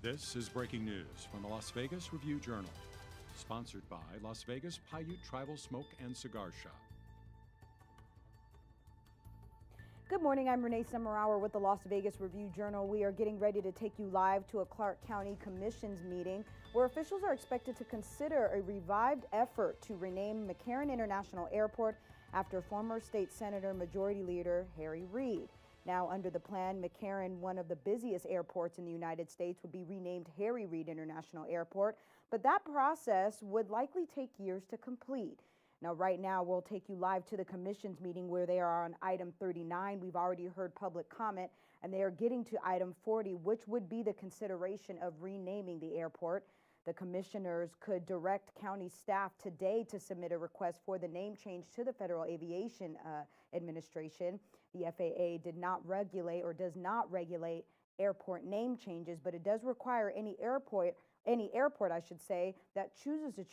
This is breaking news from the Las Vegas Review-Journal, sponsored by Las Vegas Paiute Tribal Smoke and Cigar Shop. Good morning, I'm Renee Semmerauer with the Las Vegas Review-Journal. We are getting ready to take you live to a Clark County Commission's meeting where officials are expected to consider a revived effort to rename McCarran International Airport after former state senator Majority Leader Harry Reid. Now, under the plan, McCarran, one of the busiest airports in the United States, would be renamed Harry Reid International Airport, but that process would likely take years to complete. Now, right now, we'll take you live to the commission's meeting where they are on item 39. We've already heard public comment, and they are getting to item 40, which would be the consideration of renaming the airport. The commissioners could direct county staff today to submit a request for the name change to the Federal Aviation Administration. The FAA did not regulate or does not regulate airport name changes, but it does require any airport, I should say, that chooses to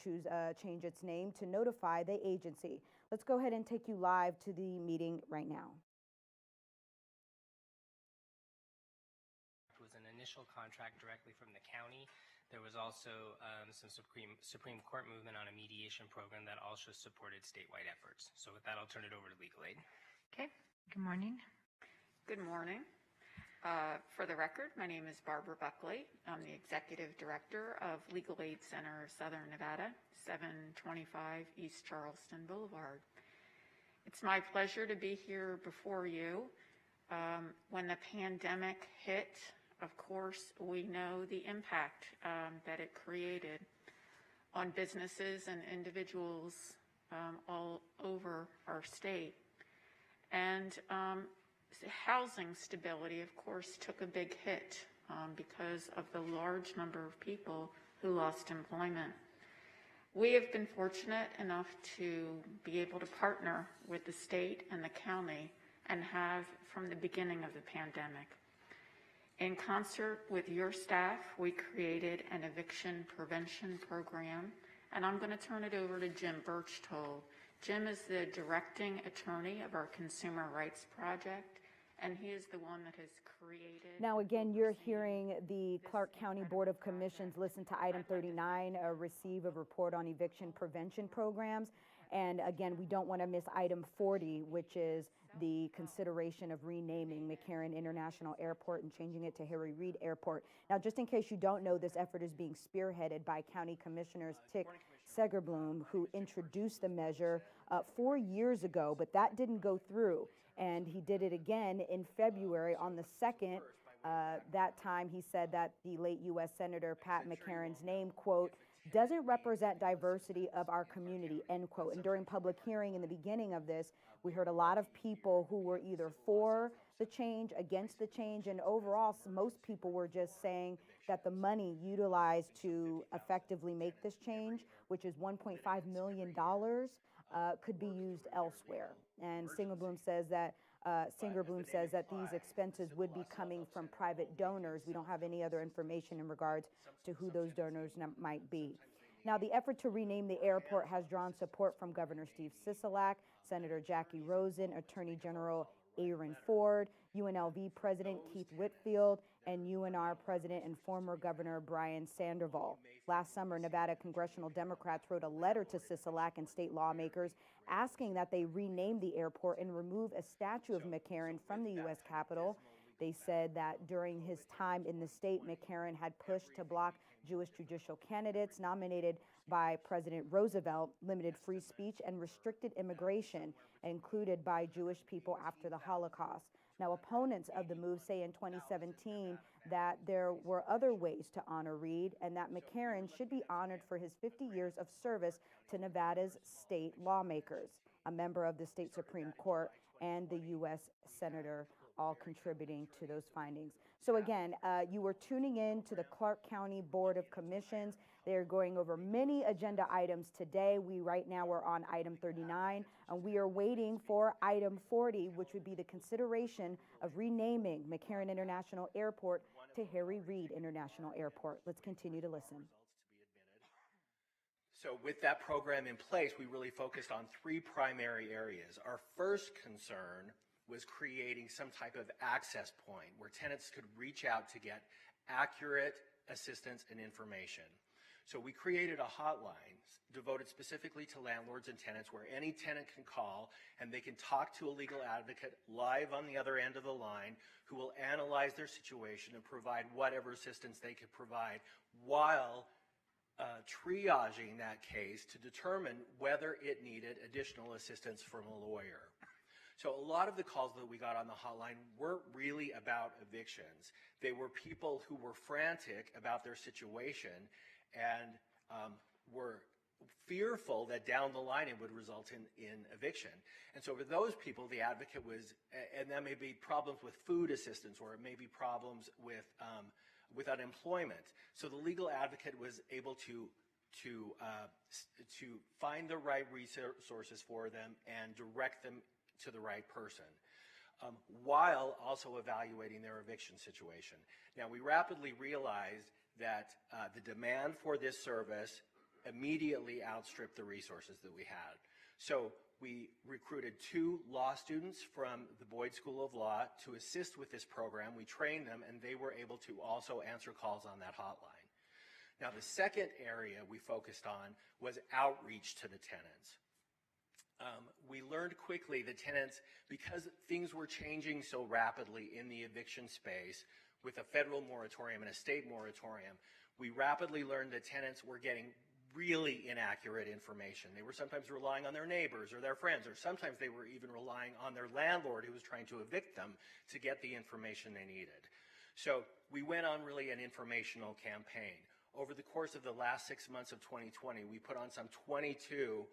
change its name to notify the agency. Let's go ahead and take you live to the meeting right now. It was an initial contract directly from the county. There was also some Supreme Court movement on a mediation program that also supported statewide efforts. So with that, I'll turn it over to Legal Aid. Okay, good morning. Good morning. For the record, my name is Barbara Buckley. I'm the Executive Director of Legal Aid Center of Southern Nevada, 725 East Charleston Boulevard. It's my pleasure to be here before you. When the pandemic hit, of course, we know the impact that it created on businesses and individuals all over our state. And housing stability, of course, took a big hit because of the large number of people who lost employment. We have been fortunate enough to be able to partner with the state and the county and have from the beginning of the pandemic. In concert with your staff, we created an eviction prevention program, and I'm going to turn it over to Jim Birchtold. Jim is the directing attorney of our Consumer Rights Project, and he is the one that has created... Now, again, you're hearing the Clark County Board of Commissions listen to item 39, receive a report on eviction prevention programs. And again, we don't want to miss item 40, which is the consideration of renaming McCarran International Airport and changing it to Harry Reid Airport. Now, just in case you don't know, this effort is being spearheaded by County Commissioners Tick Segerblum, who introduced the measure 4 years ago, but that didn't go through. And he did it again in February on the 2nd. That time he said that the late U.S. Senator Pat McCarran's name, quote, doesn't represent diversity of our community, end quote. And during public hearing in the beginning of this, we heard a lot of people who were either for the change, against the change, and overall, most people were just saying that the money utilized to effectively make this change, which is $1.5 million, could be used elsewhere. And Segerblum says that these expenses would be coming from private donors. We don't have any other information in regards to who those donors might be. Now, the effort to rename the airport has drawn support from Governor Steve Sisolak, Senator Jackie Rosen, Attorney General Aaron Ford, UNLV President Keith Whitfield, and UNR President and former Governor Brian Sandoval. Last summer, Nevada congressional Democrats wrote a letter to Sisolak and state lawmakers asking that they rename the airport and remove a statue of McCarran from the U.S. Capitol. They said that during his time in the state, McCarran had pushed to block Jewish judicial candidates nominated by President Roosevelt, limited free speech, and restricted immigration, included by Jewish people after the Holocaust. Now, opponents of the move say in 2017 that there were other ways to honor Reid and that McCarran should be honored for his 50 years of service to Nevada's state lawmakers, a member of the state Supreme Court, and the U.S. Senator, all contributing to those findings. So again, you were tuning in to the Clark County Board of Commissions. They're going over many agenda items today. We right now are on item 39, and we are waiting for item 40, which would be the consideration of renaming McCarran International Airport to Harry Reid International Airport. Let's continue to listen. So with that program in place, we really focused on three primary areas. Our first concern was creating some type of access point where tenants could reach out to get accurate assistance and information. So we created a hotline devoted specifically to landlords and tenants where any tenant can call and they can talk to a legal advocate live on the other end of the line who will analyze their situation and provide whatever assistance they can provide while triaging that case to determine whether it needed additional assistance from a lawyer. So a lot of the calls that we got on the hotline weren't really about evictions. They were people who were frantic about their situation and were fearful that down the line it would result in eviction. And so for those people, the advocate was, and that may be problems with food assistance, or it may be problems with unemployment. So the legal advocate was able to find the right resources for them and direct them to the right person, while also evaluating their eviction situation. Now, we rapidly realized that the demand for this service immediately outstripped the resources that we had. So we recruited 2 law students from the Boyd School of Law to assist with this program. We trained them, and they were able to also answer calls on that hotline. Now, the second area we focused on was outreach to the tenants. We learned quickly the tenants, because things were changing so rapidly in the eviction space with a federal moratorium and a state moratorium, we rapidly learned that tenants were getting really inaccurate information. They were sometimes relying on their neighbors or their friends, or sometimes they were even relying on their landlord who was trying to evict them to get the information they needed. So we went on really an informational campaign. Over the course of the last 6 months of 2020, we put on some 22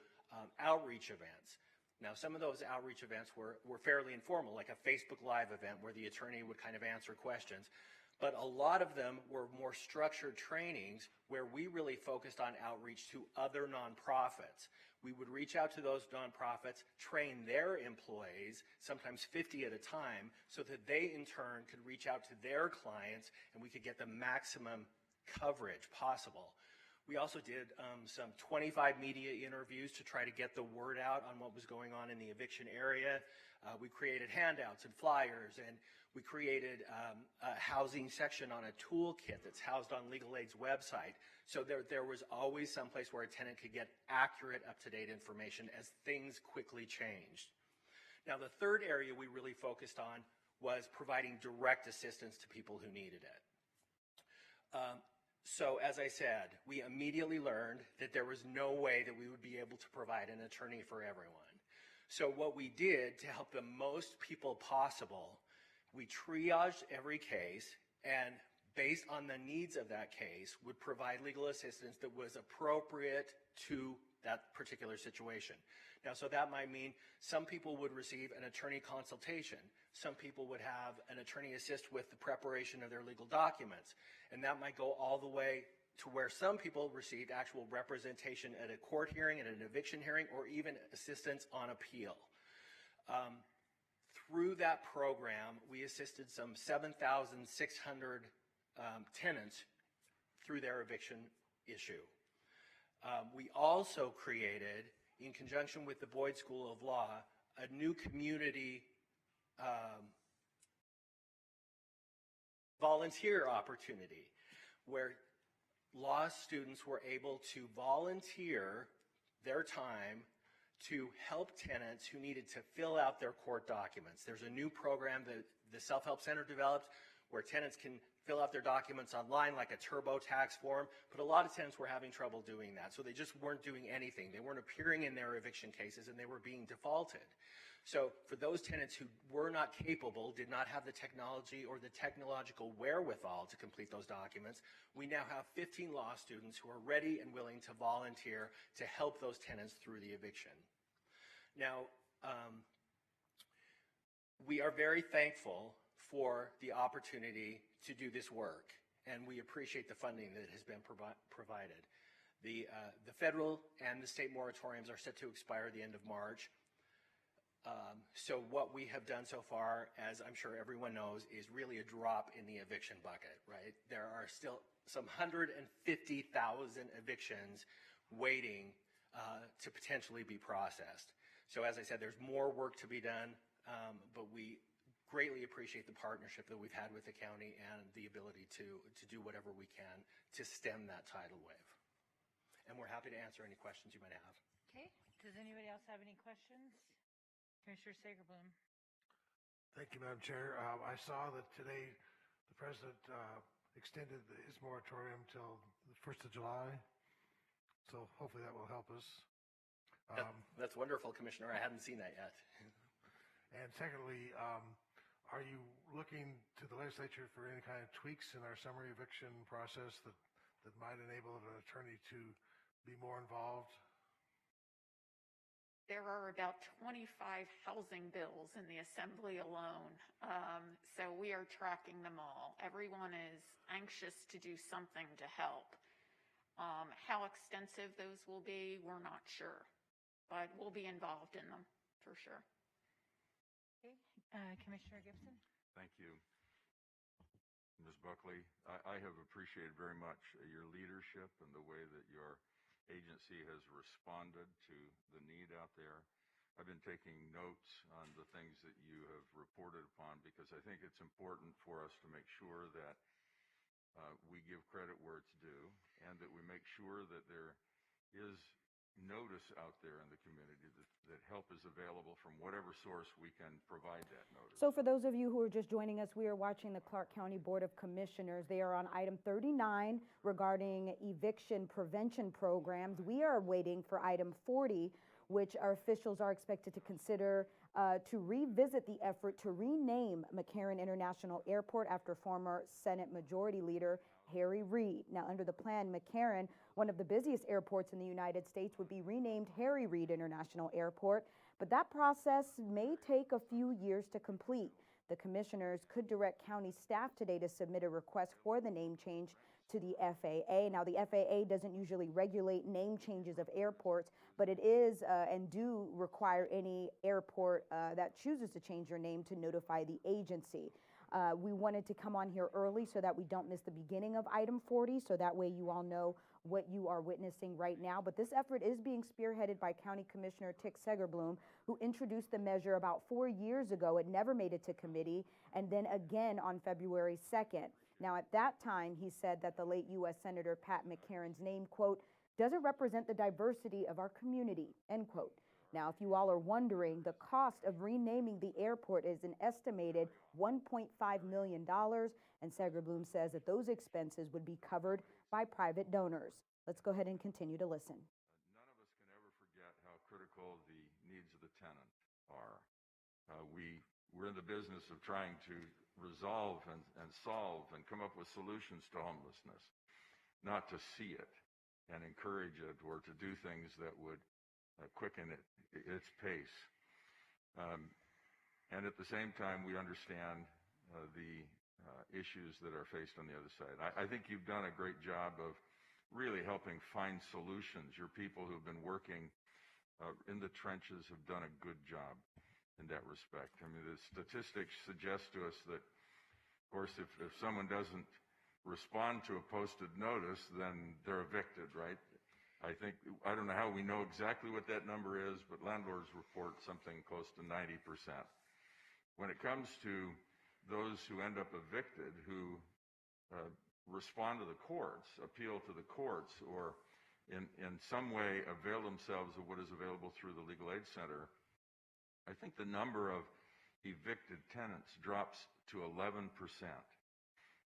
outreach events. Now, some of those outreach events were fairly informal, like a Facebook Live event where the attorney would kind of answer questions. But a lot of them were more structured trainings where we really focused on outreach to other nonprofits. We would reach out to those nonprofits, train their employees, sometimes 50 at a time, so that they in turn could reach out to their clients and we could get the maximum coverage possible. We also did some 25 media interviews to try to get the word out on what was going on in the eviction area. We created handouts and flyers, and we created a housing section on a toolkit that's housed on Legal Aid's website. So there was always some place where a tenant could get accurate, up-to-date information as things quickly changed. Now, the third area we really focused on was providing direct assistance to people who needed it. So as I said, we immediately learned that there was no way that we would be able to provide an attorney for everyone. So what we did to help the most people possible, we triaged every case and based on the needs of that case would provide legal assistance that was appropriate to that particular situation. Now, so that might mean some people would receive an attorney consultation. Some people would have an attorney assist with the preparation of their legal documents. And that might go all the way to where some people received actual representation at a court hearing, at an eviction hearing, or even assistance on appeal. Through that program, we assisted some 7,600 tenants through their eviction issue. We also created, in conjunction with the Boyd School of Law, a new community volunteer opportunity where law students were able to volunteer their time to help tenants who needed to fill out their court documents. There's a new program that the Self-Help Center developed where tenants can fill out their documents online like a TurboTax form, but a lot of tenants were having trouble doing that, so they just weren't doing anything. They weren't appearing in their eviction cases and they were being defaulted. So for those tenants who were not capable, did not have the technology or the technological wherewithal to complete those documents, we now have 15 law students who are ready and willing to volunteer to help those tenants through the eviction. Now, we are very thankful for the opportunity to do this work, and we appreciate the funding that has been provided. The federal and the state moratoriums are set to expire at the end of March. So what we have done so far, as I'm sure everyone knows, is really a drop in the eviction bucket, right? There are still some 150,000 evictions waiting to potentially be processed. So as I said, there's more work to be done, but we greatly appreciate the partnership that we've had with the county and the ability to do whatever we can to stem that tidal wave. And we're happy to answer any questions you might have. Okay. Does anybody else have any questions? Commissioner Sagerbloom. Thank you, Madam Chair. I saw that today the President extended his moratorium till the 1st of July. So hopefully that will help us. That's wonderful, Commissioner. I haven't seen that yet. And secondly, are you looking to the legislature for any kind of tweaks in our summary eviction process that might enable an attorney to be more involved? There are about 25 housing bills in the Assembly alone, so we are tracking them all. Everyone is anxious to do something to help. How extensive those will be, we're not sure, but we'll be involved in them for sure. Okay. Commissioner Gibson. Thank you, Ms. Buckley. I have appreciated very much your leadership and the way that your agency has responded to the need out there. I've been taking notes on the things that you have reported upon because I think it's important for us to make sure that we give credit where it's due and that we make sure that there is notice out there in the community that help is available from whatever source we can provide that notice. So for those of you who are just joining us, we are watching the Clark County Board of Commissioners. They are on item 39 regarding eviction prevention programs. We are waiting for item 40, which our officials are expected to consider to revisit the effort to rename McCarran International Airport after former Senate Majority Leader Reid. Now, under the plan, McCarran, one of the busiest airports in the United States, would be renamed Reid International Airport, but that process may take a few years to complete. The commissioners could direct county staff today to submit a request for the name change to the FAA. Now, the FAA doesn't usually regulate name changes of airports, but it is and do require any airport that chooses to change their name to notify the agency. We wanted to come on here early so that we don't miss the beginning of item 40, so that way you all know what you are witnessing right now. But this effort is being spearheaded by County Commissioner Tick Segerblum, who introduced the measure about 4 years ago. It never made it to committee, and then again on February 2nd. Now, at that time, he said that the late U.S. Senator Pat McCarran's name, quote, doesn't represent the diversity of our community, end quote. Now, if you all are wondering, the cost of renaming the airport is an estimated $1.5 million, and Segerblum says that those expenses would be covered by private donors. Let's go ahead and continue to listen. None of us can ever forget how critical the needs of the tenant are. We're in the business of trying to resolve and solve and come up with solutions to homelessness, not to see it and encourage it or to do things that would quicken its pace. And at the same time, we understand the issues that are faced on the other side. I think you've done a great job of really helping find solutions. Your people who've been working in the trenches have done a good job in that respect. I mean, the statistics suggest to us that, of course, if someone doesn't respond to a posted notice, then they're evicted, right? I don't know how we know exactly what that number is, but landlords report something close to 90%. When it comes to those who end up evicted, who respond to the courts, appeal to the courts, or in some way avail themselves of what is available through the Legal Aid Center, I think the number of evicted tenants drops to 11%.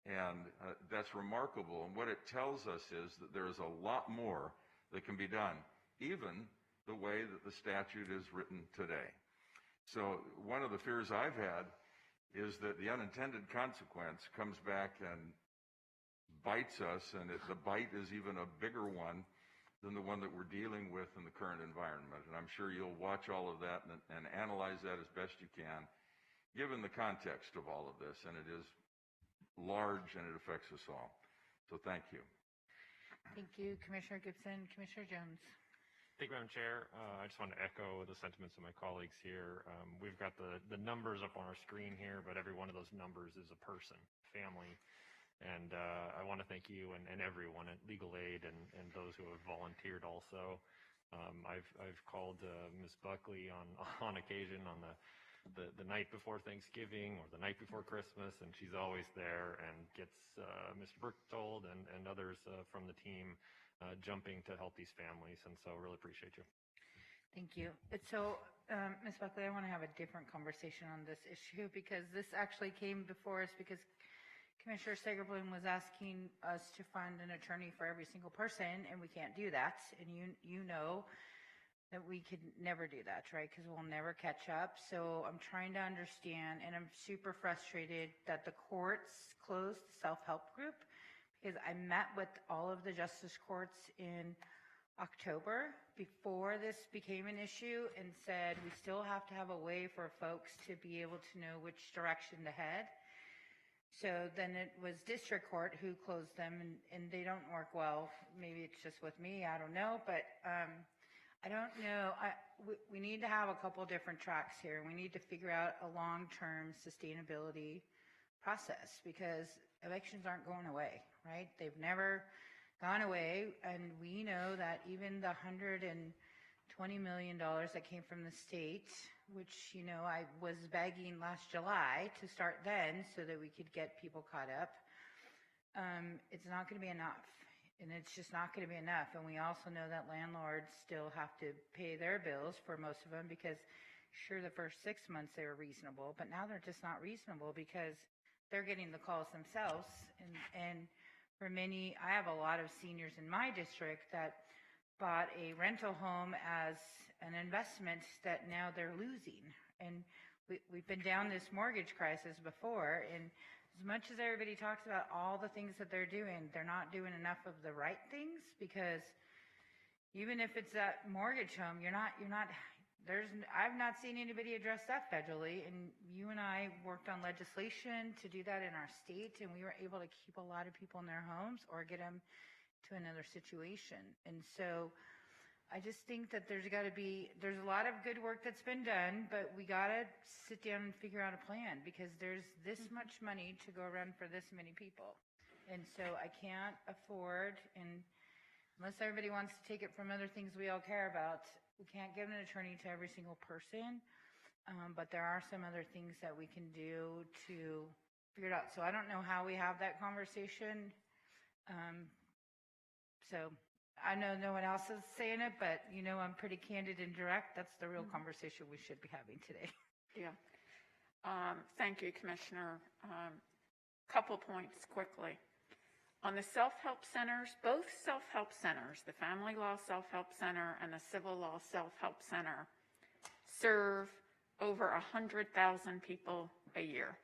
And that's remarkable. And what it tells us is that there is a lot more that can be done, even the way that the statute is written today. So one of the fears I've had is that the unintended consequence comes back and bites us, and the bite is even a bigger one than the one that we're dealing with in the current environment. And I'm sure you'll watch all of that and analyze that as best you can, given the context of all of this. And it is large, and it affects us all. So thank you. Thank you, Commissioner Gibson. Commissioner Jones. Thank you, Madam Chair. I just want to echo the sentiments of my colleagues here. We've got the numbers up on our screen here, but every one of those numbers is a person, family. And I want to thank you and everyone at Legal Aid and those who have volunteered also. I've called Ms. Buckley on occasion on the the night before Thanksgiving or the night before Christmas, and she's always there and gets Mr. Berchtold and others from the team jumping to help these families. And so really appreciate you. Thank you. So, Ms. Buckley, I want to have a different conversation on this issue because this actually came before us because Commissioner Sagerblum was asking us to fund an attorney for every single person, and we can't do that. And you know that we could never do that, right? Because we'll never catch up. So I'm trying to understand, and I'm super frustrated that the courts closed the self-help group because I met with all of the justice courts in October before this became an issue and said we still have to have a way for folks to be able to know which direction to head. So then it was district court who closed them, and they don't work well. Maybe it's just with me, I don't know, but I don't know. We need to have a couple different tracks here. We need to figure out a long-term sustainability process because evictions aren't going away, right? They've never gone away, and we know that even the $120 million that came from the state, which, you know, I was begging last July to start then so that we could get people caught up, it's not going to be enough, and it's just not going to be enough. And we also know that landlords still have to pay their bills for most of them because sure, the first 6 months they were reasonable, but now they're just not reasonable because they're getting the calls themselves, and for many, I have a lot of seniors in my district that bought a rental home as an investment that now they're losing. And we've been down this mortgage crisis before, and as much as everybody talks about all the things that they're doing, they're not doing enough of the right things because even if it's that mortgage home, I've not seen anybody address that federally, and you and I worked on legislation to do that in our state, and we were able to keep a lot of people in their homes or get them to another situation. And so I just think that there's a lot of good work that's been done, but we got to sit down and figure out a plan because there's this much money to go around for this many people. And so I can't afford, and unless everybody wants to take it from other things we all care about, we can't give an attorney to every single person, but there are some other things that we can do to figure it out. So I don't know how we have that conversation. So I know no one else is saying it, but you know I'm pretty candid and direct. That's the real conversation we should be having today. Yeah. Thank you, Commissioner. Couple points quickly. On the self-help centers, both self-help centers, the Family Law Self-Help Center and the Civil Law Self-Help Center, serve over 100,000 people a year.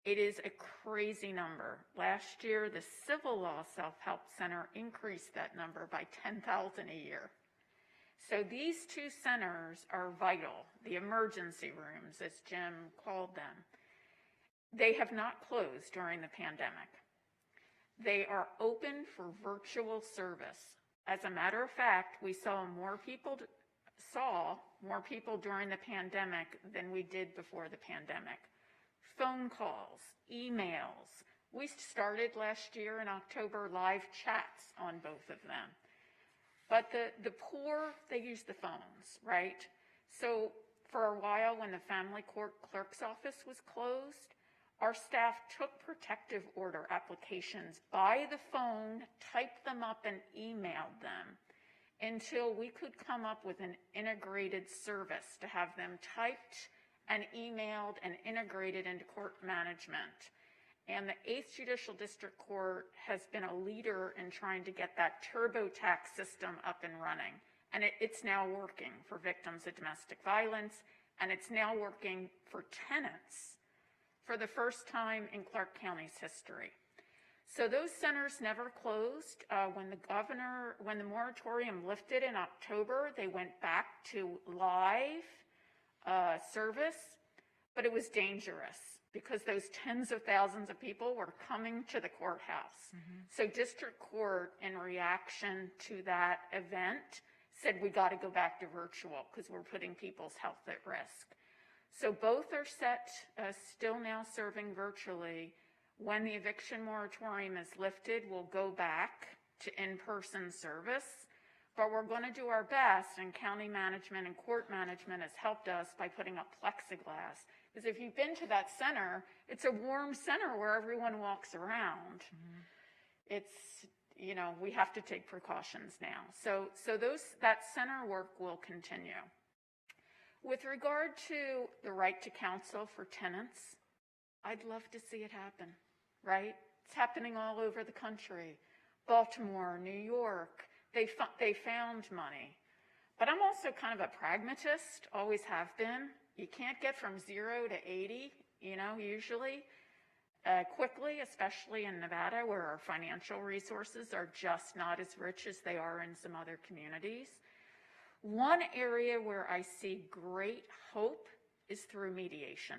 It is a crazy number. Last year, the Civil Law Self-Help Center increased that number by 10,000 a year. So these two centers are vital, the emergency rooms, as Jim called them. They have not closed during the pandemic. They are open for virtual service. As a matter of fact, we saw more people during the pandemic than we did before the pandemic. Phone calls, emails. We started last year in October live chats on both of them. But the poor, they use the phones, right? So for a while when the family court clerk's office was closed, our staff took protective order applications by the phone, typed them up, and emailed them until we could come up with an integrated service to have them typed and emailed and integrated into court management. And the 8th Judicial District Court has been a leader in trying to get that TurboTax system up and running. And it's now working for victims of domestic violence, and it's now working for tenants for the first time in Clark County's history. So those centers never closed. When the moratorium lifted in October, they went back to live service, but it was dangerous because those tens of thousands of people were coming to the courthouse. So district court, in reaction to that event, said we got to go back to virtual because we're putting people's health at risk. So both are set, still now serving virtually. When the eviction moratorium is lifted, we'll go back to in-person service. but we're going to do our best, and county management and court management has helped us by putting up plexiglass. Because if you've been to that center, it's a warm center where everyone walks around. It's, you know, we have to take precautions now. So that center work will continue. With regard to the right to counsel for tenants, I'd love to see it happen, right? It's happening all over the country. Baltimore, New York, they found money. But I'm also kind of a pragmatist, always have been. You can't get from 0 to 80, you know, usually quickly, especially in Nevada, where our financial resources are just not as rich as they are in some other communities. One area where I see great hope is through mediation.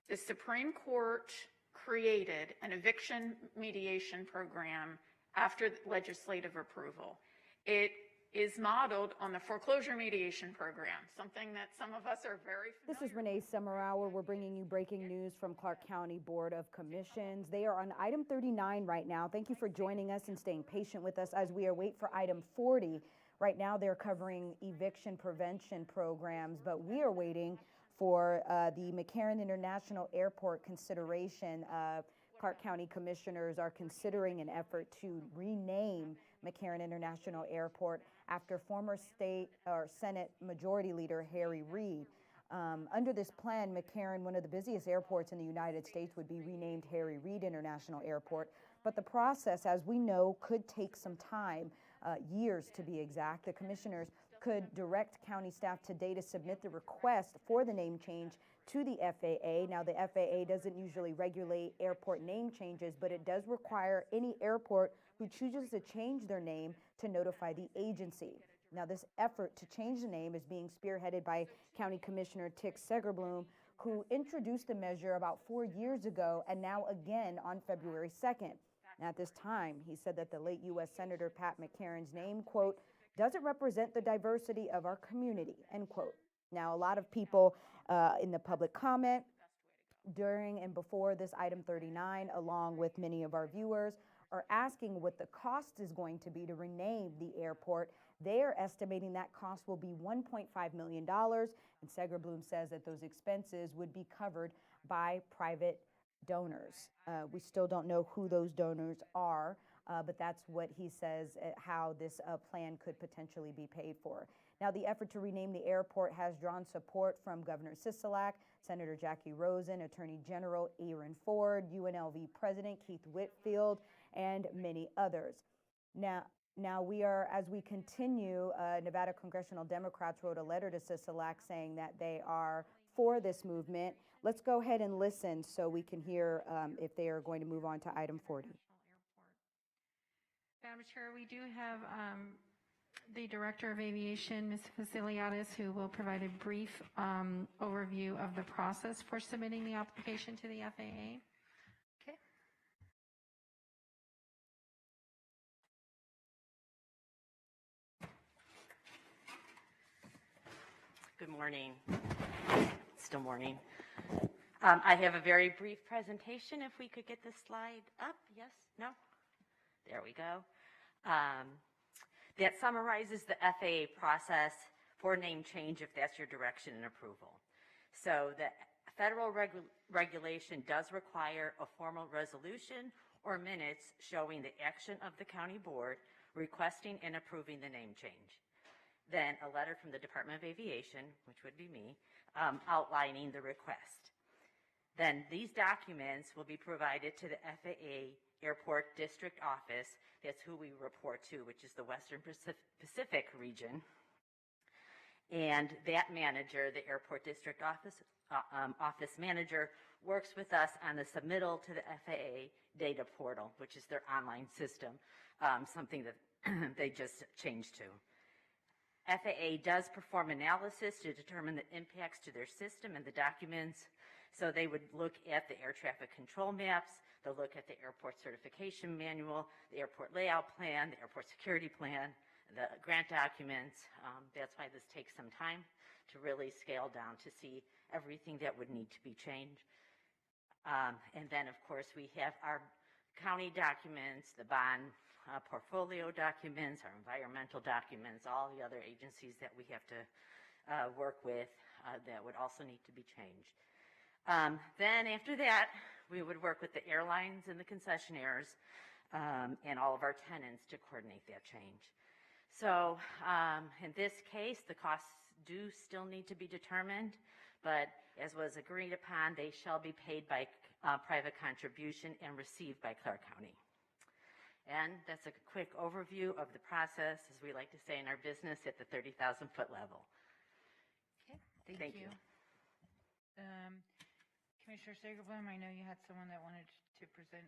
The Supreme Court created an eviction mediation program after legislative approval. It is modeled on the foreclosure mediation program, something that some of us are very familiar with. This is Renee Summerhour. We're bringing you breaking news from Clark County Board of Commissions. They are on item 39 right now. Thank you for joining us and staying patient with us as we await for item 40. Right now they're covering eviction prevention programs, but we are waiting for the McCarran International Airport consideration. Clark County commissioners are considering an effort to rename McCarran International Airport after former state or Senate Majority Leader Harry Reid. Under this plan, McCarran, one of the busiest airports in the United States, would be renamed Harry Reid International Airport. But the process, as we know, could take some time, years to be exact. The commissioners could direct county staff today to submit the request for the name change to the FAA. Now, the FAA doesn't usually regulate airport name changes, but it does require any airport who chooses to change their name to notify the agency. Now, this effort to change the name is being spearheaded by County Commissioner Tick Segerblum, who introduced the measure about 4 years ago and now again on February 2nd. Now, at this time, he said that the late U.S. Senator Pat McCarran's name, quote, doesn't represent the diversity of our community, end quote. Now, a lot of people in the public comment during and before this item 39, along with many of our viewers, are asking what the cost is going to be to rename the airport. They are estimating that cost will be $1.5 million, and Segerblum says that those expenses would be covered by private donors. We still don't know who those donors are, but that's what he says, how this plan could potentially be paid for. Now, the effort to rename the airport has drawn support from Governor Sisolak, Senator Jackie Rosen, Attorney General Aaron Ford, UNLV President Keith Whitfield, and many others. Now we are, as we continue, Nevada Congressional Democrats wrote a letter to Sisolak saying that they are for this movement. Let's go ahead and listen so we can hear if they are going to move on to item 40. Madam Chair, we do have the Director of Aviation, Ms. Vasiliadis, who will provide a brief overview of the process for submitting the application to the FAA. Okay. Good morning. Still morning. I have a very brief presentation. If we could get this slide up. Yes? No? There we go. That summarizes the FAA process for name change if that's your direction and approval. So the federal regulation does require a formal resolution or minutes showing the action of the county board requesting and approving the name change. Then a letter from the Department of Aviation, which would be me, outlining the request. Then these documents will be provided to the FAA Airport District Office. That's who we report to, which is the Western Pacific region. And that manager, the Airport District Office manager, works with us on the submittal to the FAA data portal, which is their online system, something that they just changed to. FAA does perform analysis to determine the impacts to their system and the documents. So they would look at the air traffic control maps, they'll look at the airport certification manual, the airport layout plan, the airport security plan, the grant documents. That's why this takes some time to really scale down to see everything that would need to be changed. And then, of course, we have our county documents, the bond portfolio documents, our environmental documents, all the other agencies that we have to work with that would also need to be changed. Then after that, we would work with the airlines and the concessionaires and all of our tenants to coordinate that change. So in this case, the costs do still need to be determined, but as was agreed upon, they shall be paid by private contribution and received by Clark County. And that's a quick overview of the process, as we like to say in our business, at the 30,000-foot level. Okay, thank you. Commissioner Sagerblum, I know you had someone that wanted to present.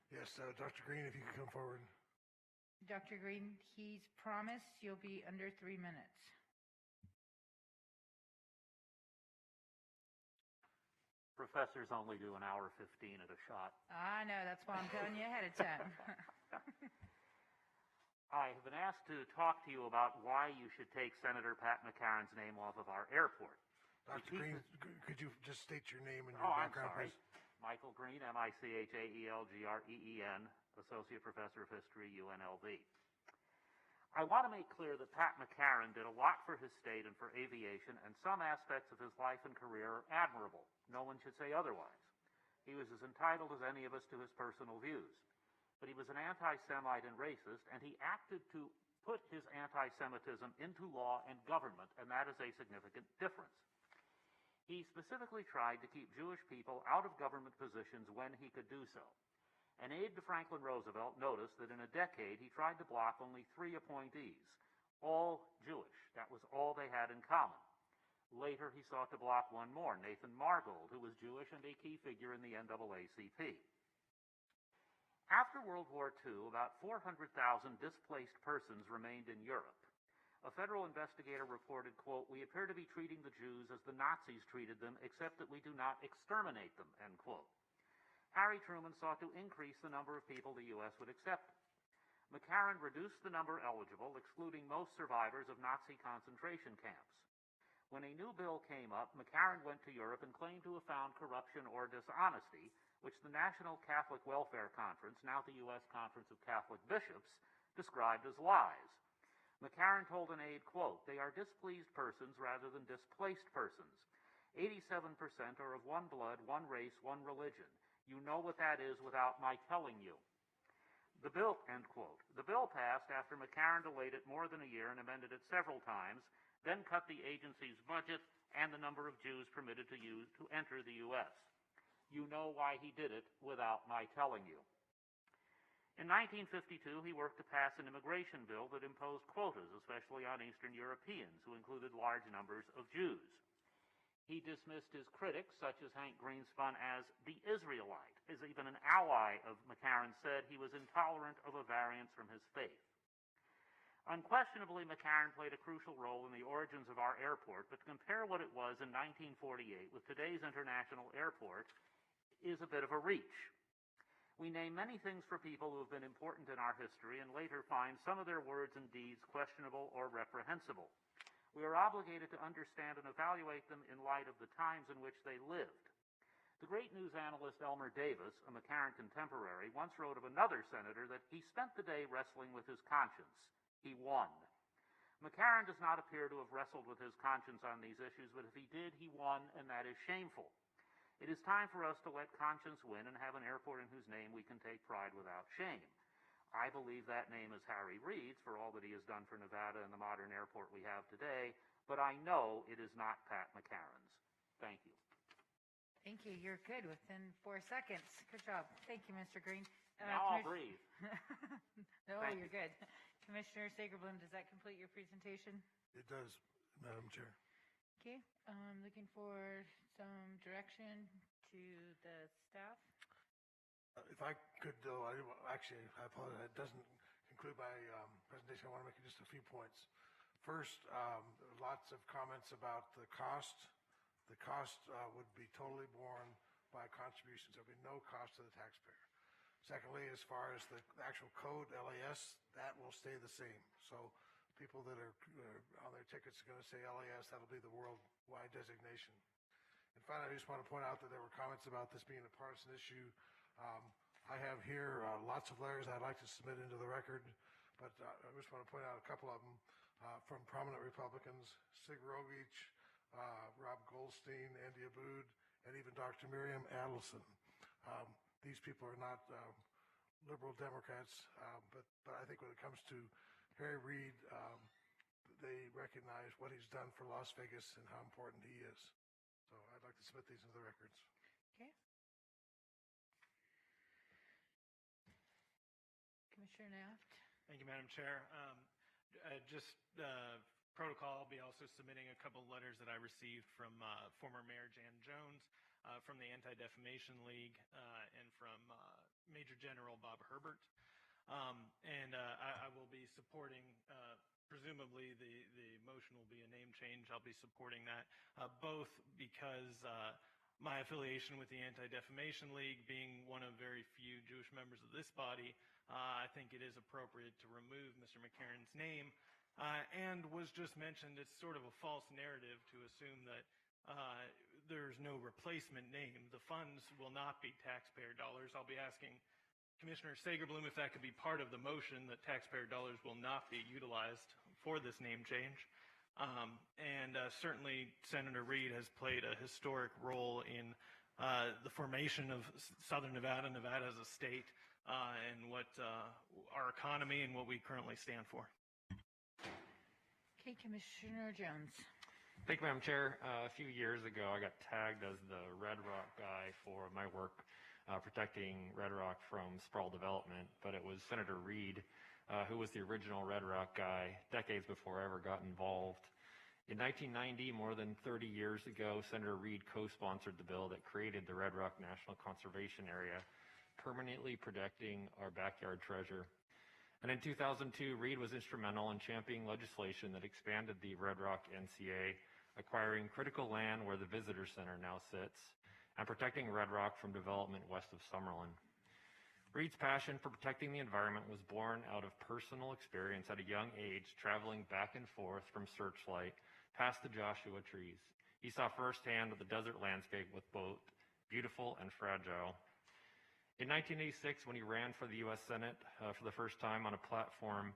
Yes, Dr. Green, if you could come forward. Dr. Green, he's promised you'll be under 3 minutes. Professors only do 1 hour 15 at a shot. I know, that's why I'm telling you ahead of time. I have been asked to talk to you about why you should take Senator Pat McCarran's name off of our airport. Dr. Green, could you just state your name and your I'm background, sorry. please? Michael Green, Michaelgreen, Associate Professor of History, UNLV. I want to make clear that Pat McCarran did a lot for his state and for aviation, and some aspects of his life and career are admirable. No one should say otherwise. He was as entitled as any of us to his personal views. But he was an anti-Semite and racist, and he acted to put his anti-Semitism into law and government, and that is a significant difference. He specifically tried to keep Jewish people out of government positions when he could do so. An aide to Franklin Roosevelt noticed that in a decade he tried to block only 3 appointees, all Jewish. That was all they had in common. Later he sought to block one more, Nathan Margold, who was Jewish and a key figure in the NAACP. After World War II, about 400,000 displaced persons remained in Europe. A federal investigator reported, quote, "We appear to be treating the Jews as the Nazis treated them, except that we do not exterminate them," end quote. Harry Truman sought to increase the number of people the U.S. would accept. McCarran reduced the number eligible, excluding most survivors of Nazi concentration camps. When a new bill came up, McCarran went to Europe and claimed to have found corruption or dishonesty, which the National Catholic Welfare Conference, now the U.S. Conference of Catholic Bishops, described as lies. McCarran told an aide, quote, "They are displeased persons rather than displaced persons. 87% are of one blood, one race, one religion. You know what that is without my telling you." The bill, end quote. The bill passed after McCarran delayed it more than a year and amended it several times, then cut the agency's budget and the number of Jews permitted to enter the U.S. You know why he did it without my telling you. In 1952, he worked to pass an immigration bill that imposed quotas, especially on Eastern Europeans, who included large numbers of Jews. He dismissed his critics, such as Hank Greenspun, as the Israelite, as even an ally of McCarran said he was intolerant of a variance from his faith. Unquestionably, McCarran played a crucial role in the origins of our airport, but to compare what it was in 1948 with today's international airport is a bit of a reach. We name many things for people who have been important in our history and later find some of their words and deeds questionable or reprehensible. We are obligated to understand and evaluate them in light of the times in which they lived. The great news analyst Elmer Davis, a McCarran contemporary, once wrote of another senator that he spent the day wrestling with his conscience. He won. McCarran does not appear to have wrestled with his conscience on these issues, but if he did, he won, and that is shameful. It is time for us to let conscience win and have an airport in whose name we can take pride without shame. I believe that name is Harry Reid's for all that he has done for Nevada and the modern airport we have today, but I know it is not Pat McCarran's. Thank you. Thank you. You're good within 4 seconds. Good job. Thank you, Mr. Green. Now I'll breathe. No, you're good. Commissioner Sagerblum, does that complete your presentation? It does, Madam Chair. Okay. Looking for some direction to the staff. If I could, though, I apologize. It doesn't conclude my presentation. I want to make just a few points. First, lots of comments about the cost. The cost would be totally borne by contributions. There would be no cost to the taxpayer. Secondly, as far as the actual code, LAS, that will stay the same. So people that are on their tickets are going to say LAS, that'll be the worldwide designation. And finally, I just want to point out that there were comments about this being a partisan issue. I have here lots of letters I'd like to submit into the record, but I just want to point out a couple of them from prominent Republicans, Sig Rogich, Rob Goldstein, Andy Abood, and even Dr. Miriam Adelson. These people are not liberal Democrats, but I think when it comes to Harry Reid, they recognize what he's done for Las Vegas and how important he is. So I'd like to submit these into the records. Okay. Commissioner Naft. Thank you, Madam Chair. Just protocol, I'll be also submitting a couple letters that I received from former Mayor Jan Jones, from the Anti-Defamation League, and from Major General Bob Herbert. I will be supporting, presumably the motion will be a name change. I'll be supporting that, both because my affiliation with the Anti-Defamation League, being one of very few Jewish members of this body, I think it is appropriate to remove Mr. McCarran's name. And was just mentioned, it's sort of a false narrative to assume that there's no replacement name. The funds will not be taxpayer dollars. I'll be asking Commissioner Sagerbloom if that could be part of the motion, that taxpayer dollars will not be utilized for this name change. Certainly Senator Reid has played a historic role in the formation of Southern Nevada, Nevada as a state, and what our economy and what we currently stand for. Okay, Commissioner Jones. Thank you, Madam Chair. A few years ago, I got tagged as the Red Rock guy for my work protecting Red Rock from sprawl development, but it was Senator Reid who was the original Red Rock guy decades before I ever got involved. In 1990, more than 30 years ago, Senator Reid co-sponsored the bill that created the Red Rock National Conservation Area, permanently protecting our backyard treasure. And in 2002, Reid was instrumental in championing legislation that expanded the Red Rock NCA, acquiring critical land where the visitor center now sits, and protecting Red Rock from development west of Summerlin. Reid's passion for protecting the environment was born out of personal experience at a young age, traveling back and forth from Searchlight past the Joshua trees. He saw firsthand that the desert landscape was both beautiful and fragile. In 1986, when he ran for the U.S. Senate for the first time on a platform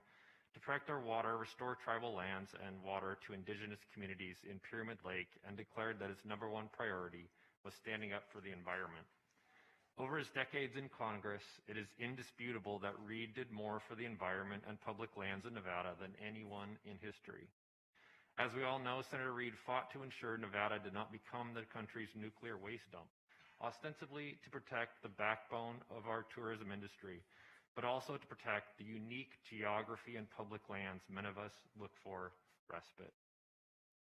to protect our water, restore tribal lands and water to indigenous communities in Pyramid Lake, and declared that his #1 priority was standing up for the environment. Over his decades in Congress, it is indisputable that Reid did more for the environment and public lands in Nevada than anyone in history. As we all know, Senator Reid fought to ensure Nevada did not become the country's nuclear waste dump, ostensibly to protect the backbone of our tourism industry, but also to protect the unique geography and public lands many of us look for respite.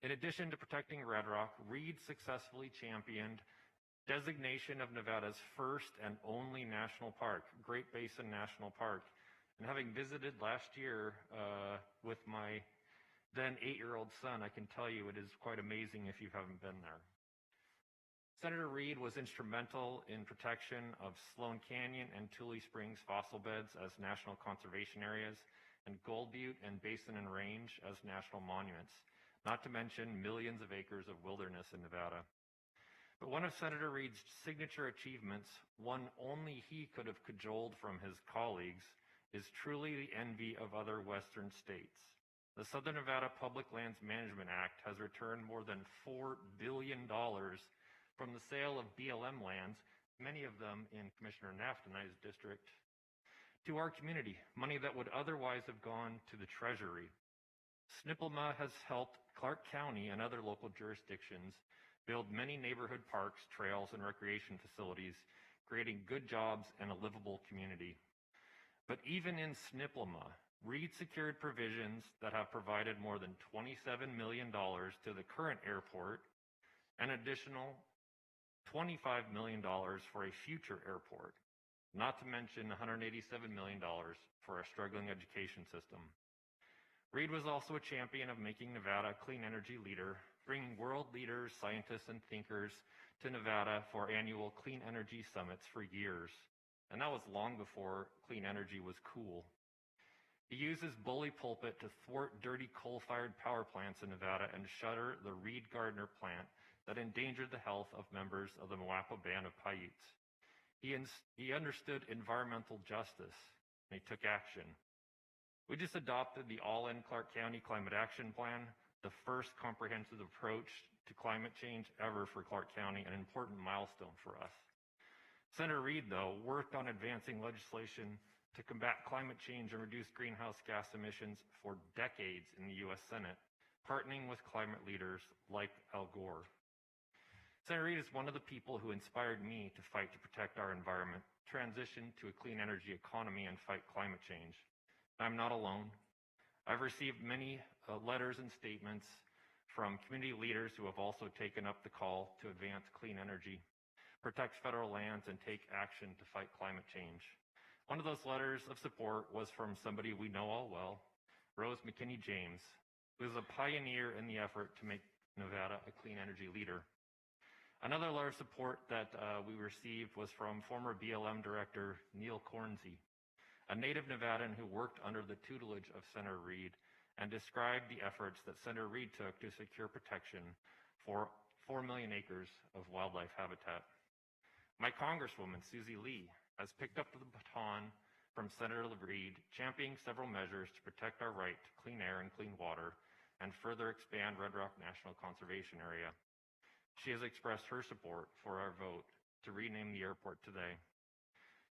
In addition to protecting Red Rock, Reid successfully championed designation of Nevada's first and only national park, Great Basin National Park. And having visited last year with my then 8-year-old son, I can tell you it is quite amazing if you haven't been there. Senator Reid was instrumental in protection of Sloan Canyon and Tule Springs fossil beds as national conservation areas, and Gold Butte and Basin and Range as national monuments, not to mention millions of acres of wilderness in Nevada. But one of Senator Reid's signature achievements, one only he could have cajoled from his colleagues, is truly the envy of other Western states. The Southern Nevada Public Lands Management Act has returned more than $4 billion from the sale of BLM lands, many of them in Commissioner Naft and I's district, to our community, money that would otherwise have gone to the Treasury. SNPLMA has helped Clark County and other local jurisdictions build many neighborhood parks, trails, and recreation facilities, creating good jobs and a livable community. But even in SNPLMA, Reid secured provisions that have provided more than $27 million to the current airport, an additional $25 million for a future airport, not to mention $187 million for a struggling education system. Reid was also a champion of making Nevada a clean energy leader, bringing world leaders, scientists, and thinkers to Nevada for annual clean energy summits for years. And that was long before clean energy was cool. He used his bully pulpit to thwart dirty coal-fired power plants in Nevada and shutter the Reid Gardner plant that endangered the health of members of the Moapa Band of Paiutes. He understood environmental justice, and he took action. We just adopted the all-in Clark County Climate Action Plan, the first comprehensive approach to climate change ever for Clark County, an important milestone for us. Senator Reid, though, worked on advancing legislation to combat climate change and reduce greenhouse gas emissions for decades in the U.S. Senate, partnering with climate leaders like Al Gore. Senator Reid is one of the people who inspired me to fight to protect our environment, transition to a clean energy economy, and fight climate change. I'm not alone. I've received many letters and statements from community leaders who have also taken up the call to advance clean energy, protect federal lands, and take action to fight climate change. One of those letters of support was from somebody we know all well, Rose McKinney James, who is a pioneer in the effort to make Nevada a clean energy leader. Another letter of support that we received was from former BLM Director Neil Cornsey, a native Nevadan who worked under the tutelage of Senator Reid and described the efforts that Senator Reid took to secure protection for 4 million acres of wildlife habitat. My Congresswoman, Susie Lee, has picked up the baton from Senator Reid, championing several measures to protect our right to clean air and clean water and further expand Red Rock National Conservation Area. She has expressed her support for our vote to rename the airport today.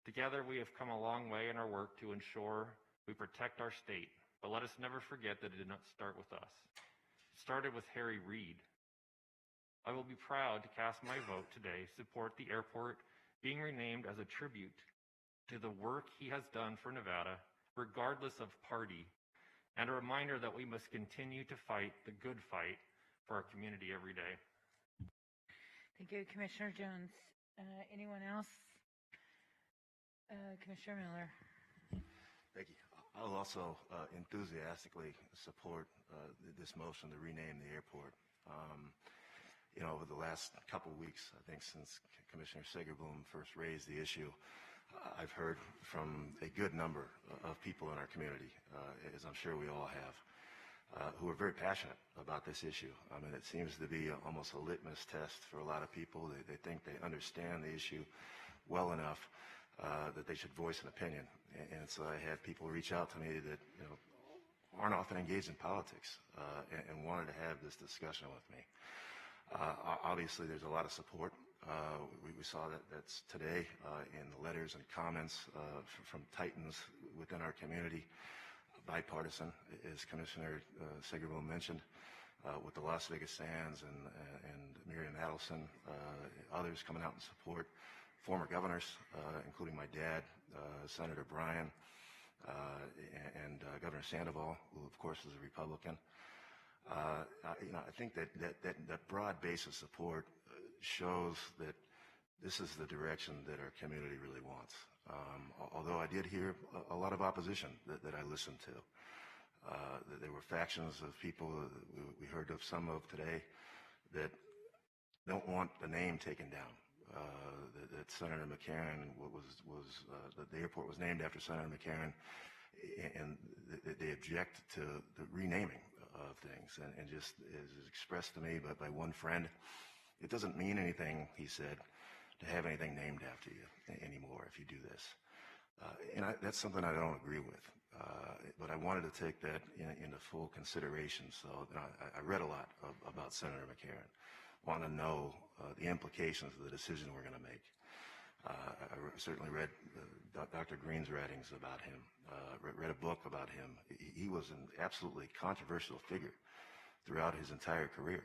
Together, we have come a long way in our work to ensure we protect our state, but let us never forget that it did not start with us. It started with Harry Reid. I will be proud to cast my vote today to support the airport being renamed as a tribute to the work he has done for Nevada, regardless of party, and a reminder that we must continue to fight the good fight for our community every day. Thank you, Commissioner Jones. Anyone else? Commissioner Miller. Thank you. I'll also enthusiastically support this motion to rename the airport. Over the last couple of weeks, I think since Commissioner Segerbloom first raised the issue, I've heard from a good number of people in our community, as I'm sure we all have, who are very passionate about this issue. I mean, it seems to be almost a litmus test for a lot of people. They think they understand the issue well enough that they should voice an opinion. And so I had people reach out to me that aren't often engaged in politics and wanted to have this discussion with me. Obviously, there's a lot of support. We saw that's today in the letters and comments from Titans within our community, bipartisan, as Commissioner Segerbloom mentioned, with the Las Vegas Sands and Miriam Adelson, others coming out in support, former governors, including my dad, Senator Bryan, and Governor Sandoval, who of course is a Republican. I think that broad base of support shows that this is the direction that our community really wants. Although I did hear a lot of opposition that I listened to. There were factions of people, we heard of some of today, that don't want the name taken down. That Senator McCarran that the airport was named after Senator McCarran, and they object to the renaming of things, and just as expressed to me by one friend, it doesn't mean anything, he said, to have anything named after you anymore if you do this. And that's something I don't agree with, but I wanted to take that into full consideration. So I read a lot about Senator McCarran, want to know the implications of the decision we're going to make. I certainly read Dr. Green's writings about him, read a book about him. He was an absolutely controversial figure throughout his entire career.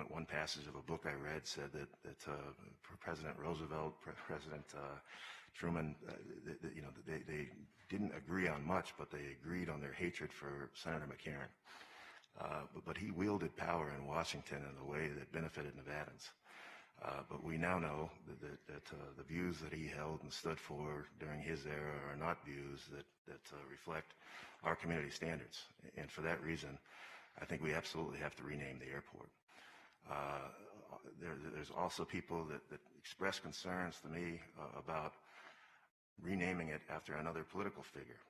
One passage of a book I read said that President Roosevelt, President Truman, they didn't agree on much, but they agreed on their hatred for Senator McCarran. But he wielded power in Washington in a way that benefited Nevadans. But we now know that the views that he held and stood for during his era are not views that reflect our community standards. And for that reason, I think we absolutely have to rename the airport. There's also people that express concerns to me about renaming it after another political figure.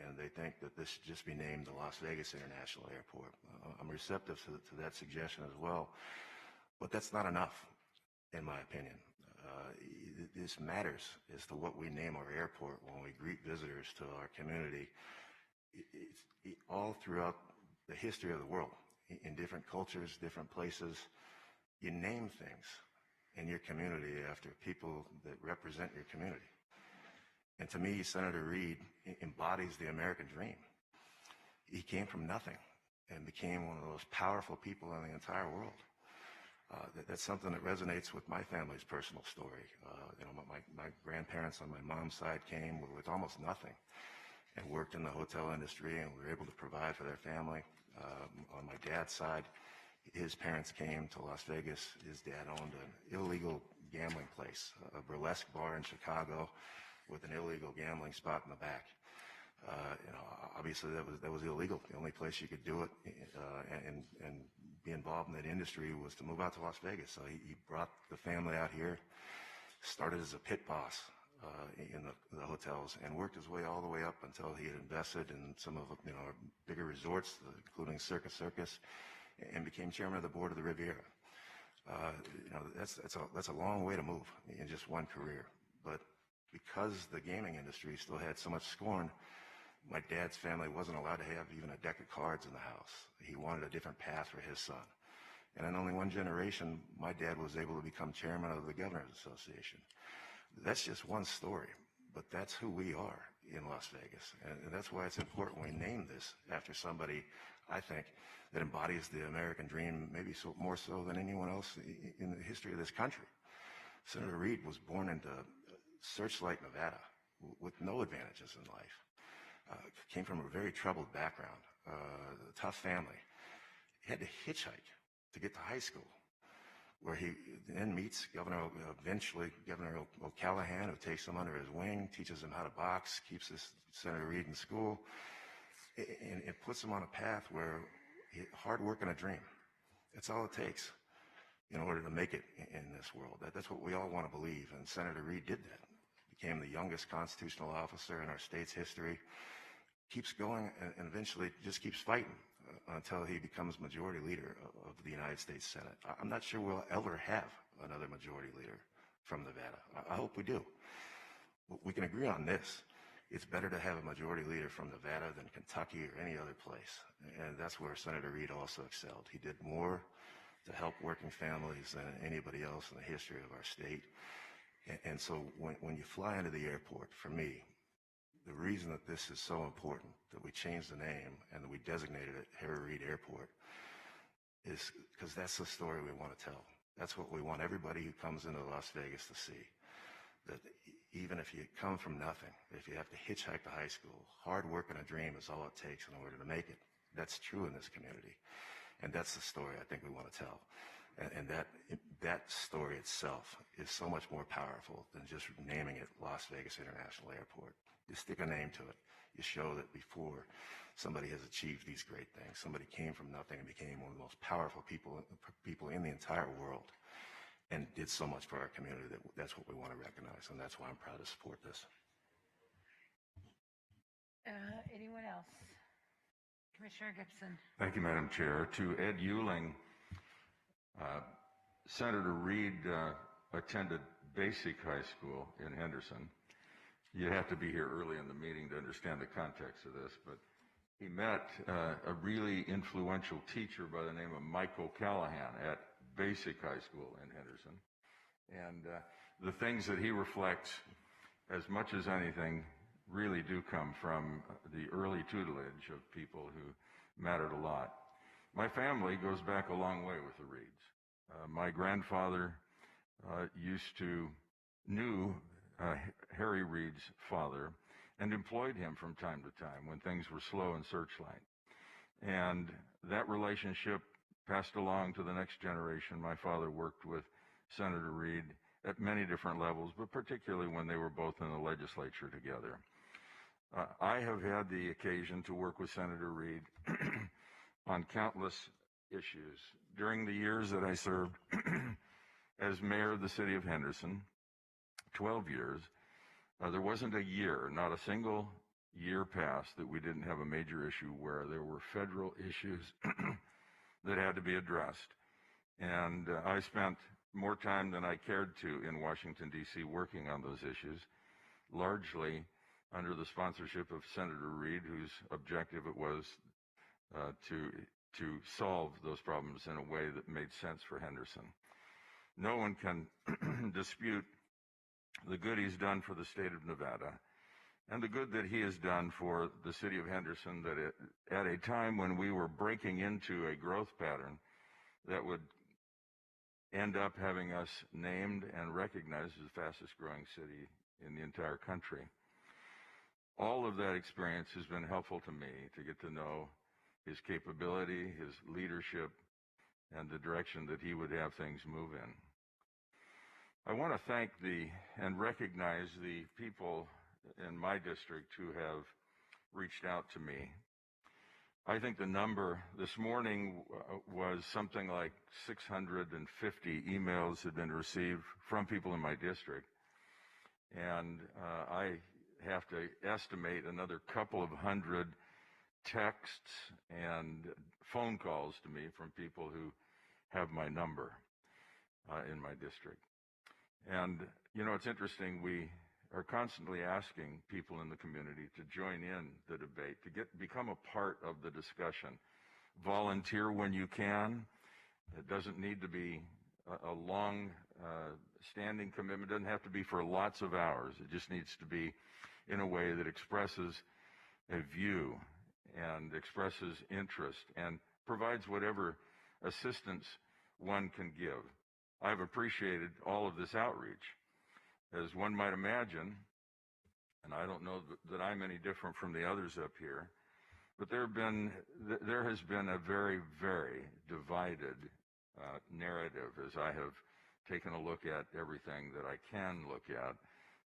And they think that this should just be named the Las Vegas International Airport. I'm receptive to that suggestion as well. But that's not enough, in my opinion. This matters as to what we name our airport when we greet visitors to our community. All throughout the history of the world, in different cultures, different places, you name things in your community after people that represent your community. And to me, Senator Reid embodies the American dream. He came from nothing and became one of those powerful people in the entire world. That's something that resonates with my family's personal story. My grandparents on my mom's side came with almost nothing and worked in the hotel industry and were able to provide for their family. On my dad's side, his parents came to Las Vegas. His dad owned an illegal gambling place, a burlesque bar in Chicago with an illegal gambling spot in the back. Obviously that was illegal. The only place you could do it and be involved in that industry was to move out to Las Vegas. So he brought the family out here, started as a pit boss in the hotels, and worked his way all the way up until he had invested in some of our bigger resorts, including Circus, and became chairman of the board of the Riviera. That's a long way to move in just one career. But because the gaming industry still had so much scorn, my dad's family wasn't allowed to have even a deck of cards in the house. He wanted a different path for his son. And in only one generation, my dad was able to become chairman of the Governors Association. That's just one story, but that's who we are in Las Vegas. And that's why it's important we name this after somebody, I think, that embodies the American dream, maybe more so than anyone else in the history of this country. Senator Reid was born into Searchlight, Nevada, with no advantages in life. Came from a very troubled background, a tough family. He had to hitchhike to get to high school, where he then meets eventually Governor O'Callahan, who takes him under his wing, teaches him how to box, keeps Senator Reid in school, and it puts him on a path where hard work and a dream. That's all it takes in order to make it in this world. That's what we all want to believe, and Senator Reid did that. Became the youngest constitutional officer in our state's history, keeps going, and eventually just keeps fighting until he becomes majority leader of the United States Senate. I'm not sure we'll ever have another majority leader from Nevada. I hope we do. We can agree on this. It's better to have a majority leader from Nevada than Kentucky or any other place. And that's where Senator Reid also excelled. He did more to help working families than anybody else in the history of our state. And so when you fly into the airport, for me, the reason that this is so important, that we changed the name and that we designated it Harry Reid Airport, is because that's the story we want to tell. That's what we want everybody who comes into Las Vegas to see. That even if you come from nothing, if you have to hitchhike to high school, hard work and a dream is all it takes in order to make it. That's true in this community. And that's the story I think we want to tell. And that story itself is so much more powerful than just naming it Las Vegas International Airport. You stick a name to it. You show that before somebody has achieved these great things, somebody came from nothing and became one of the most powerful people in the entire world and did so much for our community. That's what we want to recognize, and that's why I'm proud to support this. Anyone else? Commissioner Gibson. Thank you, Madam Chair. To Ed Euling, Senator Reid attended Basic High School in Henderson. You have to be here early in the meeting to understand the context of this, but he met a really influential teacher by the name of Michael Callahan at Basic High School in Henderson. And the things that he reflects, as much as anything, really do come from the early tutelage of people who mattered a lot. My family goes back a long way with the Reids. My grandfather knew Harry Reid's father and employed him from time to time when things were slow in Searchlight. And that relationship passed along to the next generation. My father worked with Senator Reid at many different levels, but particularly when they were both in the legislature together. I have had the occasion to work with Senator Reid on countless issues. During the years that I served as mayor of the city of Henderson, 12 years, there wasn't a year, not a single year passed that we didn't have a major issue where there were federal issues that had to be addressed. And I spent more time than I cared to in Washington, D.C., working on those issues, largely under the sponsorship of Senator Reid, whose objective it was to solve those problems in a way that made sense for Henderson. No one can dispute the good he's done for the state of Nevada and the good that he has done for the city of Henderson, that at a time when we were breaking into a growth pattern that would end up having us named and recognized as the fastest growing city in the entire country. All of that experience has been helpful to me to get to know his capability, his leadership, and the direction that he would have things move in. I want to thank and recognize the people in my district who have reached out to me. I think the number this morning was something like 650 emails had been received from people in my district. And I have to estimate another couple of hundred texts and phone calls to me from people who have my number in my district. And, you know, it's interesting, we are constantly asking people in the community to join in the debate, to become a part of the discussion. Volunteer when you can. It doesn't need to be a long standing commitment. It doesn't have to be for lots of hours. It just needs to be in a way that expresses a view and expresses interest and provides whatever assistance one can give. I've appreciated all of this outreach. As one might imagine, and I don't know that I'm any different from the others up here, but there has been a very, very divided narrative as I have taken a look at everything that I can look at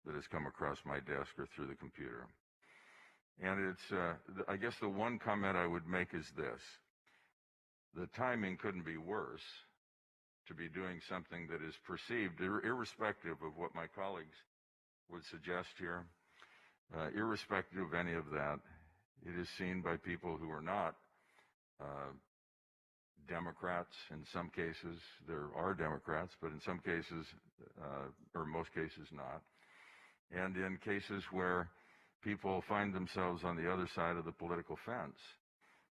that has come across my desk or through the computer. And it's, I guess the one comment I would make is this. The timing couldn't be worse to be doing something that is perceived, irrespective of what my colleagues would suggest here, irrespective of any of that, it is seen by people who are not Democrats. In some cases, there are Democrats, but in some cases, or most cases not. And in cases where people find themselves on the other side of the political fence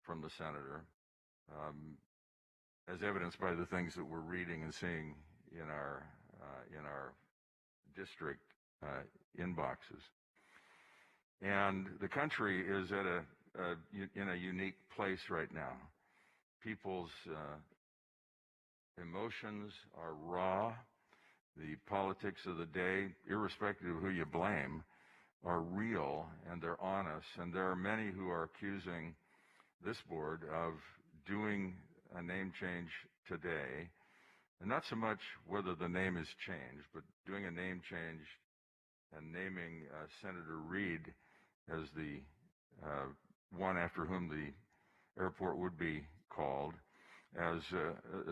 from the senator, as evidenced by the things that we're reading and seeing in our district inboxes. And the country is in a unique place right now. People's emotions are raw. The politics of the day, irrespective of who you blame, are real and they're honest. And there are many who are accusing this board of doing a name change today, and not so much whether the name is changed, but doing a name change and naming Senator Reid as the one after whom the airport would be called, as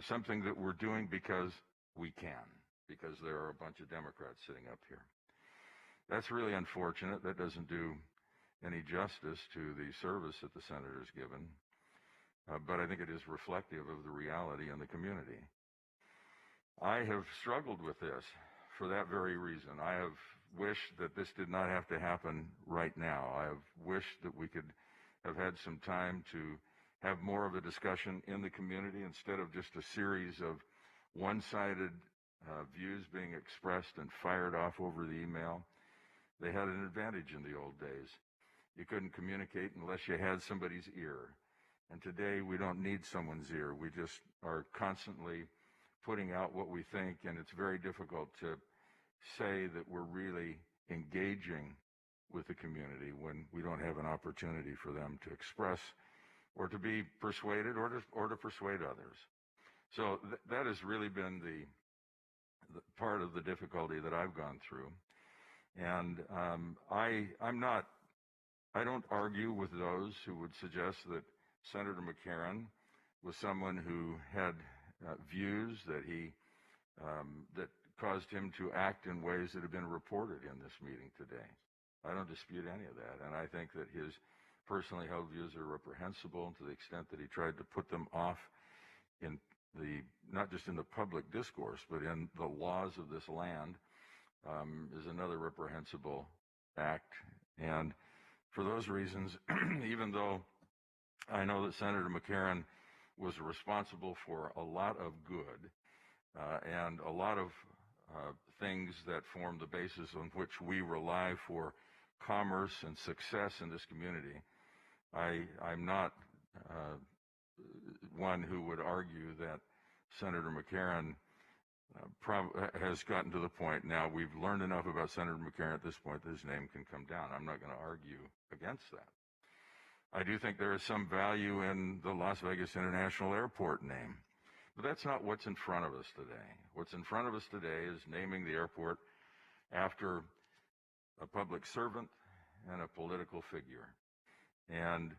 something that we're doing because we can, because there are a bunch of Democrats sitting up here. That's really unfortunate. That doesn't do any justice to the service that the senator's given. But I think it is reflective of the reality in the community. I have struggled with this for that very reason. I have wished that this did not have to happen right now. I have wished that we could have had some time to have more of a discussion in the community instead of just a series of one-sided views being expressed and fired off over the email. They had an advantage in the old days. You couldn't communicate unless you had somebody's ear. And today, we don't need someone's ear. We just are constantly putting out what we think, and it's very difficult to say that we're really engaging with the community when we don't have an opportunity for them to express or to be persuaded or to persuade others. So that has really been the part of the difficulty that I've gone through. And I don't argue with those who would suggest that Senator McCarran was someone who had views that caused him to act in ways that have been reported in this meeting today. I don't dispute any of that, and I think that his personally held views are reprehensible to the extent that he tried to put them off in not just in the public discourse, but in the laws of this land, is another reprehensible act. And for those reasons, even though I know that Senator McCarran was responsible for a lot of good and a lot of things that form the basis on which we rely for commerce and success in this community, I'm not one who would argue that Senator McCarran has gotten to the point now we've learned enough about Senator McCarran at this point that his name can come down. I'm not going to argue against that. I do think there is some value in the Las Vegas International Airport name, but that's not what's in front of us today. What's in front of us today is naming the airport after a public servant and a political figure. And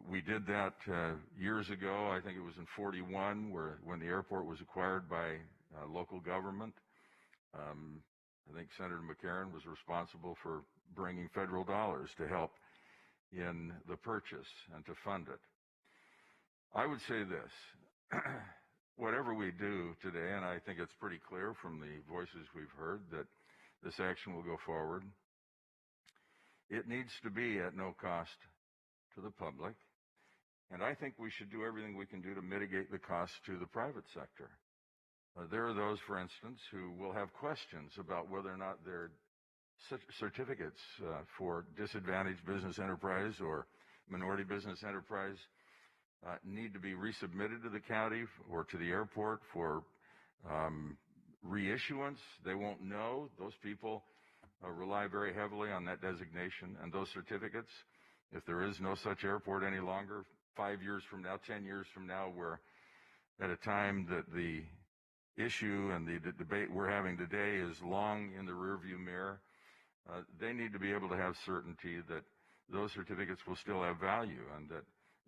we did that years ago. I think it was in 41, when the airport was acquired by local government. I think Senator McCarran was responsible for bringing federal dollars to help in the purchase and to fund it. I would say this, whatever we do today, and I think it's pretty clear from the voices we've heard that this action will go forward, it needs to be at no cost to the public. And I think we should do everything we can do to mitigate the cost to the private sector. There are those, for instance, who will have questions about whether or not their certificates for disadvantaged business enterprise or minority business enterprise need to be resubmitted to the county or to the airport for reissuance. They won't know. Those people rely very heavily on that designation and those certificates. If there is no such airport any longer, 5 years from now, 10 years from now, we're at a time that the issue and the debate we're having today is long in the rearview mirror. They need to be able to have certainty that those certificates will still have value, and that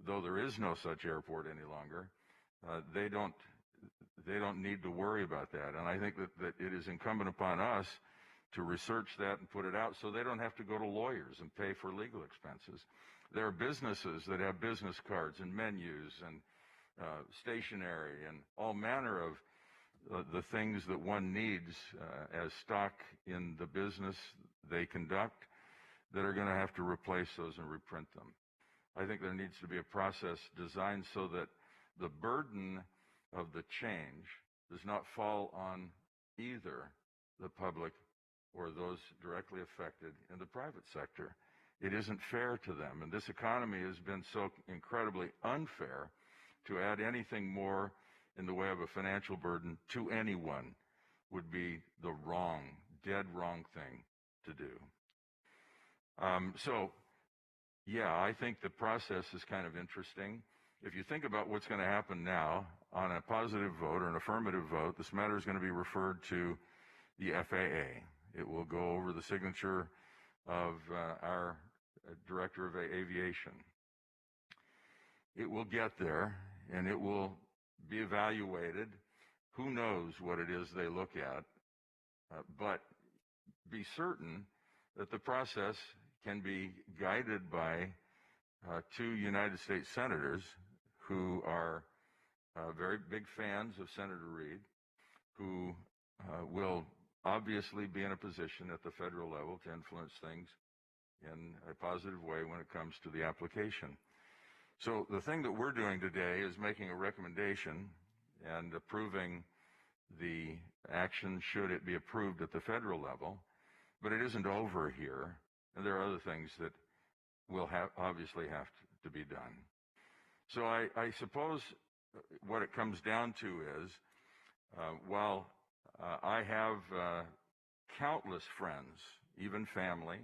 though there is no such airport any longer, they don't need to worry about that. And I think that it is incumbent upon us to research that and put it out so they don't have to go to lawyers and pay for legal expenses. There are businesses that have business cards and menus and stationery and all manner of the things that one needs as stock in the business they conduct that are going to have to replace those and reprint them. I think there needs to be a process designed so that the burden of the change does not fall on either the public or those directly affected in the private sector. It isn't fair to them. And this economy has been so incredibly unfair to add anything more in the way of a financial burden to anyone would be the wrong, dead wrong thing to do. Yeah, I think the process is kind of interesting. If you think about what's going to happen now, on a positive vote or an affirmative vote, this matter is going to be referred to the FAA. It will go over the signature of our Director of Aviation. It will get there, and it will be evaluated. Who knows what it is they look at, but be certain that the process can be guided by two United States senators who are very big fans of Senator Reid, who will obviously be in a position at the federal level to influence things in a positive way when it comes to the application. So the thing that we're doing today is making a recommendation and approving the action should it be approved at the federal level, but it isn't over here, and there are other things that will obviously have to be done. So I suppose what it comes down to is, while I have countless friends, even family,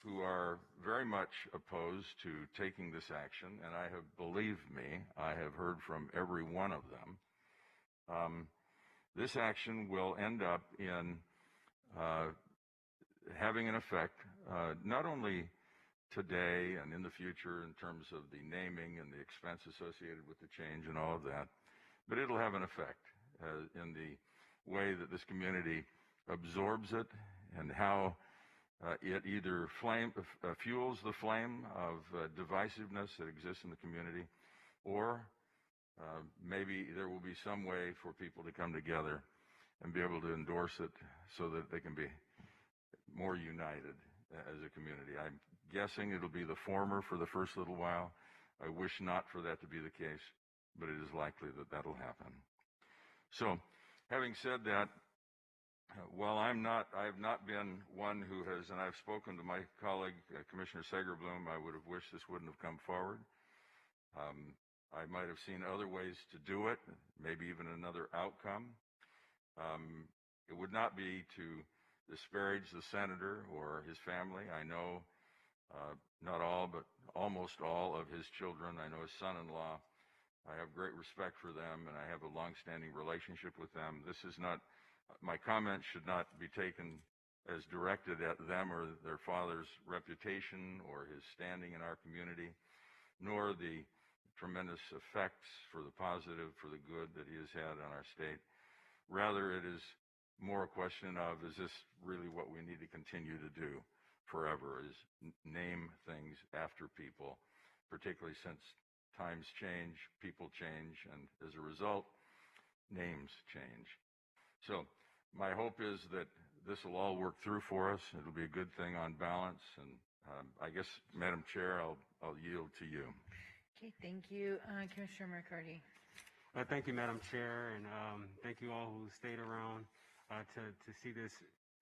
who are very much opposed to taking this action, and I have, believe me, I have heard from every one of them, this action will end up in having an effect not only today and in the future in terms of the naming and the expense associated with the change and all of that, but it'll have an effect in the way that this community absorbs it and how it either fuels the flame of divisiveness that exists in the community, or maybe there will be some way for people to come together and be able to endorse it so that they can be more united as a community. I'm guessing it'll be the former for the first little while. I wish not for that to be the case, but it is likely that that'll happen. So, having said that, while I have not been one who has, and I've spoken to my colleague, Commissioner Sagerbloom, I would have wished this wouldn't have come forward. I might have seen other ways to do it, maybe even another outcome. It would not be to disparage the senator or his family. I know not all, but almost all of his children. I know his son-in-law. I have great respect for them, and I have a long-standing relationship with them. This is not, my comments should not be taken as directed at them or their father's reputation or his standing in our community, nor the tremendous effects for the positive, for the good that he has had on our state. Rather, it is more a question of, is this really what we need to continue to do forever, is name things after people, particularly since times change, people change, and as a result, names change. So my hope is that this will all work through for us. It'll be a good thing on balance, and I guess, Madam Chair, I'll yield to you. Okay, thank you. Commissioner McCarty. Thank you, Madam Chair, and thank you all who stayed around to see this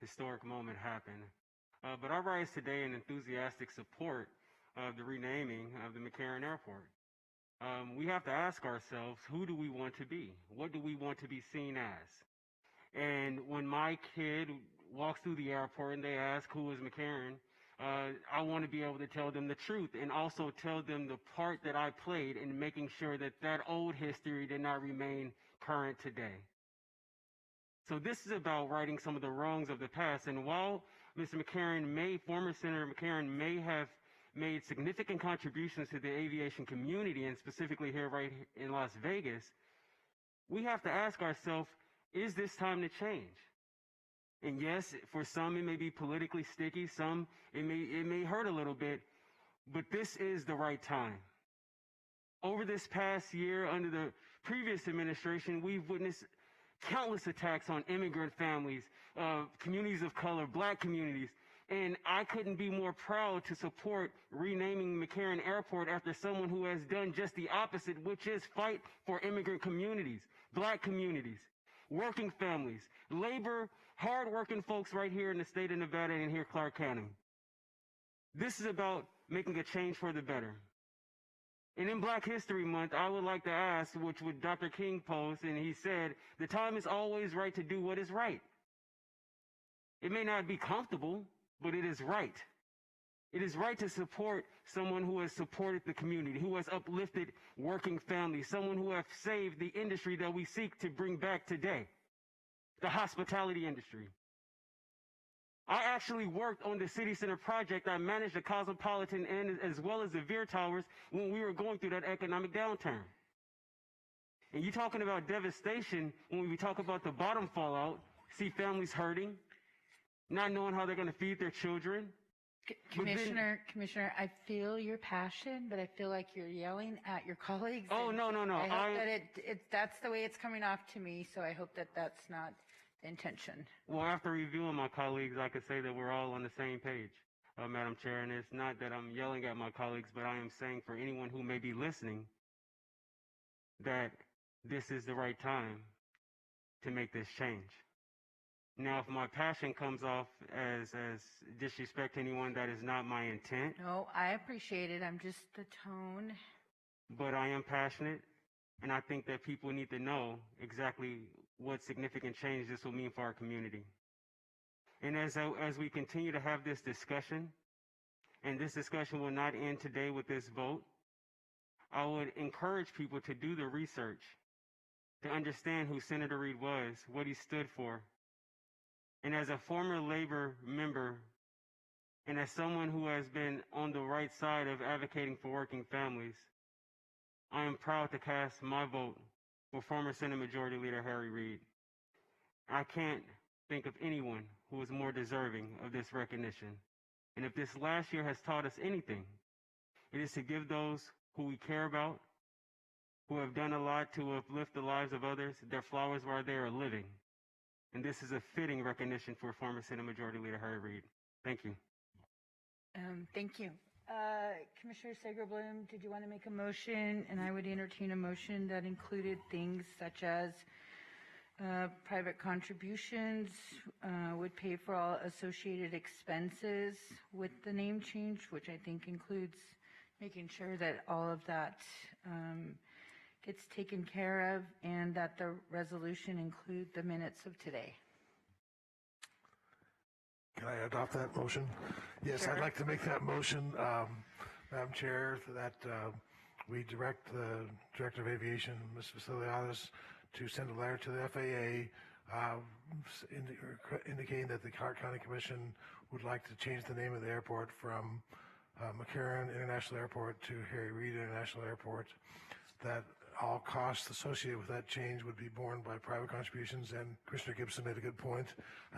historic moment happen. But I rise today in enthusiastic support of the renaming of the McCarran Airport. We have to ask ourselves, who do we want to be? What do we want to be seen as? And when my kid walks through the airport and they ask who is McCarran, I want to be able to tell them the truth and also tell them the part that I played in making sure that that old history did not remain current today. So this is about righting some of the wrongs of the past. And while Mr. McCarran former Senator McCarran may have made significant contributions to the aviation community, and specifically here right in Las Vegas, we have to ask ourselves, is this time to change? And yes, for some it may be politically sticky, some it may hurt a little bit, but this is the right time. Over this past year, under the previous administration, we've witnessed countless attacks on immigrant families, communities of color, black communities, and I couldn't be more proud to support renaming McCarran Airport after someone who has done just the opposite, which is fight for immigrant communities, black communities, working families, labor, hard-working folks right here in the state of Nevada and here Clark County. This is about making a change for the better. And in Black History Month, I would like to ask, which would Dr. King posed, and he said, the time is always right to do what is right. It may not be comfortable, but it is right. It is right to support someone who has supported the community, who has uplifted working families, someone who has saved the industry that we seek to bring back today, the hospitality industry. I actually worked on the City Center project. I managed the Cosmopolitan Inn as well as the Veer Towers when we were going through that economic downturn. And you're talking about devastation when we talk about the bottom fallout, see families hurting, not knowing how they're going to feed their children. Commissioner, I feel your passion, but I feel like you're yelling at your colleagues. Oh, no. I hope that that's the way it's coming off to me, so I hope that that's not the intention. Well, after reviewing my colleagues, I could say that we're all on the same page, Madam Chair, and it's not that I'm yelling at my colleagues, but I am saying for anyone who may be listening that this is the right time to make this change. Now, if my passion comes off as disrespect to anyone, that is not my intent. No, I appreciate it. I'm just the tone. But I am passionate, and I think that people need to know exactly what significant change this will mean for our community. And as we continue to have this discussion, and this discussion will not end today with this vote, I would encourage people to do the research, to understand who Senator Reid was, what he stood for. And as a former labor member, and as someone who has been on the right side of advocating for working families, I am proud to cast my vote for former Senate Majority Leader Harry Reid. I can't think of anyone who is more deserving of this recognition. And if this last year has taught us anything, it is to give those who we care about, who have done a lot to uplift the lives of others, their flowers while they are living. And this is a fitting recognition for former Senate Majority Leader Harry Reid. Thank you. Thank you. Commissioner Sager-Bloom, did you want to make a motion? And I would entertain a motion that included things such as private contributions, would pay for all associated expenses with the name change, which I think includes making sure that all of that gets taken care of, and that the resolution include the minutes of today. Can I adopt that motion? Yes, Sure. I'd like to make that motion, Madam Chair, that we direct the Director of Aviation, Ms. Vasiliadis, to send a letter to the FAA indicating that the Clark County Commission would like to change the name of the airport from McCarran International Airport to Harry Reid International Airport, that all costs associated with that change would be borne by private contributions, and Commissioner Gibson made a good point.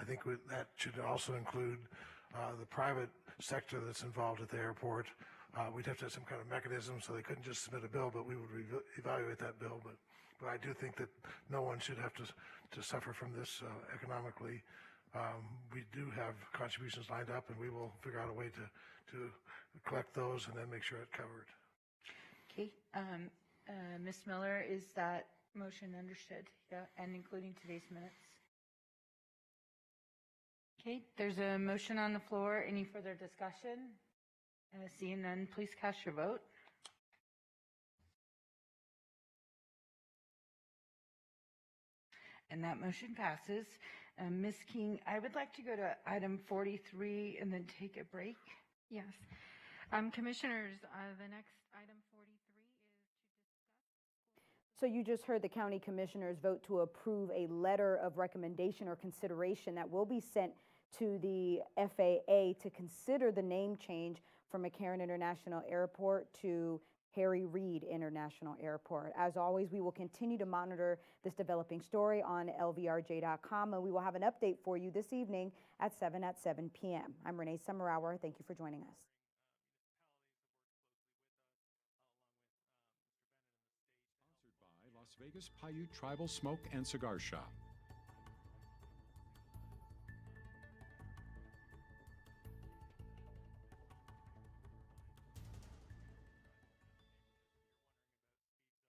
I think that should also include the private sector that's involved at the airport. We'd have to have some kind of mechanism, so they couldn't just submit a bill, but we would evaluate that bill. But I do think that no one should have to suffer from this economically. We do have contributions lined up, and we will figure out a way to collect those and then make sure it's covered. Okay. Ms. Miller, is that motion understood? Yeah, and including today's minutes? Okay, there's a motion on the floor. Any further discussion? Seeing none, please cast your vote. And that motion passes. Ms. King, I would like to go to item 43 and then take a break. Yes. Commissioners, the next item 43 is to discuss. So you just heard the county commissioners vote to approve a letter of recommendation or consideration that will be sent to the FAA to consider the name change from McCarran International Airport to Harry Reid International Airport. As always, we will continue to monitor this developing story on lvrj.com, and we will have an update for you this evening at 7 p.m. I'm Renee Summerauer. Thank you for joining us. Sponsored by Las Vegas Paiute Tribal Smoke and Cigar Shop.